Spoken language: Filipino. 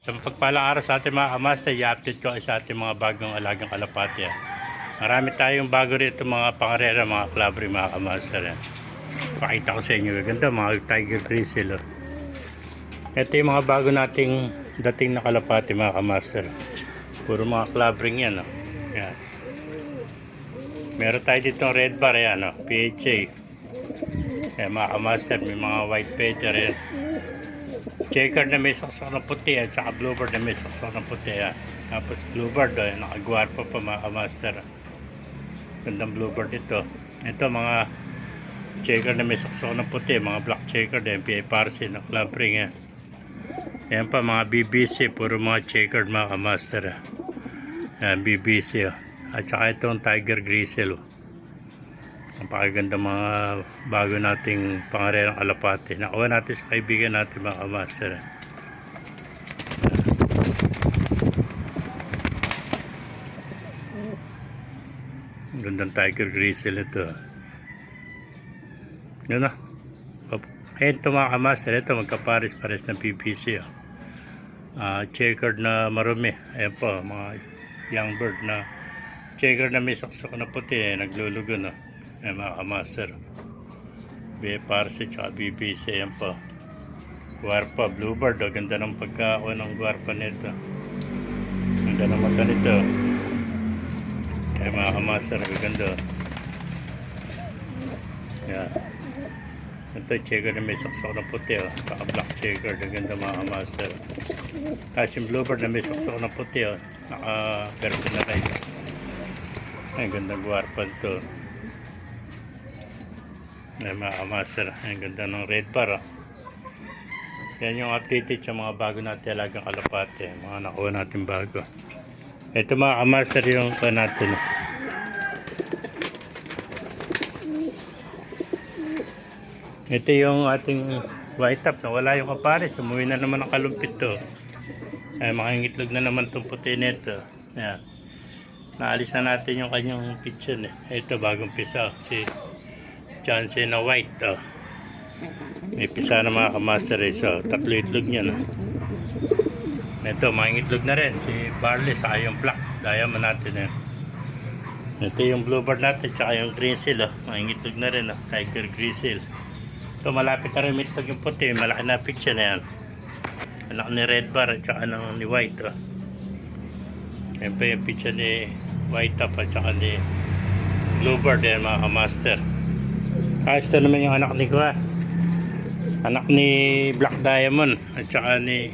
Sa mapagpalang araw sa ating mga kamaster, i-update ko sa ating mga bagong alagang kalapati. Marami tayong bago rito mga pangarera, mga clabri, mga kamaster. Pakita ko sa inyo, ganda mga tiger grizzle. Ito yung mga bago nating dating na kalapati, mga kamaster. Puro mga clabring yan. Yan. Meron tayo dito red bar, yan, PHA. Yan, mga kamaster, may mga white feather yan. Checker na may saksok na puti at saka bluebird na may saksok na puti. Tapos bluebird, nakagwarpa pa mga kamaster. Gandang bluebird ito. Ito mga checker na may saksok na puti, mga black checker din, PA Parsi na club ring. Yan pa mga BBC, puro mga checkered mga kamaster. Yan, BBC. At saka itong tiger grizzle. Napakaganda mga bago nating pangarerang kalapati. Nakuha natin sa kaibigan natin mga kamaster. Gandang tiger grizzle ito. Yun na. Ito mga kamaster, ito magkapares-pares ng PPC. Checkered na marumi. Ayan po, mga young bird na checkered na may saksok na puti. Naglulugo na. Ayan mga kamaster. BA Parsi tsaka BBC. Ayan po. Guarpa, bluebird. Ganda ng pagkakaon ng guarpa nito. Ganda ng mata nito. Ayan mga kamaster. Ganda. Ayan. Ito checker na may saksok na puti, saka black checker, ganda mga kamaster. Kasi yung bluebird na may saksok na puti, naka personalize. Ay, gandang guarpa ito. Ay, mga kamaster, ay ganda ng red bar. Yan yung updated sa mga bago natin alagang kalapate, mga nakuha natin bago. Ito mga kamaster yung pa natin. Ito yung ating white top na wala yung kapares. Umuwi na naman ang kalumpit to. Ay, makangitlog na naman itong puti nito. Ayan. Naalis na natin yung kanyang pitchin. Ito bagong pisa. Si Chance na white. May pisa na mga kamaster. So, tatlo itlog niya. Ito, makangitlog na rin. Si Barley sa yung black. Diamond natin. Ito yung bluebird natin. Tsaka yung grizzle. Makangitlog na rin. Tiger grizzle. So malapit na rin itlog yung puti, malaki na picture na yan. Anak ni red bar at saka ni white. Yan pa yung picture ni white top at saka ni bluebird yan mga kamaster. Ito naman yung anak ni Kwa. Anak ni Black Diamond at saka ni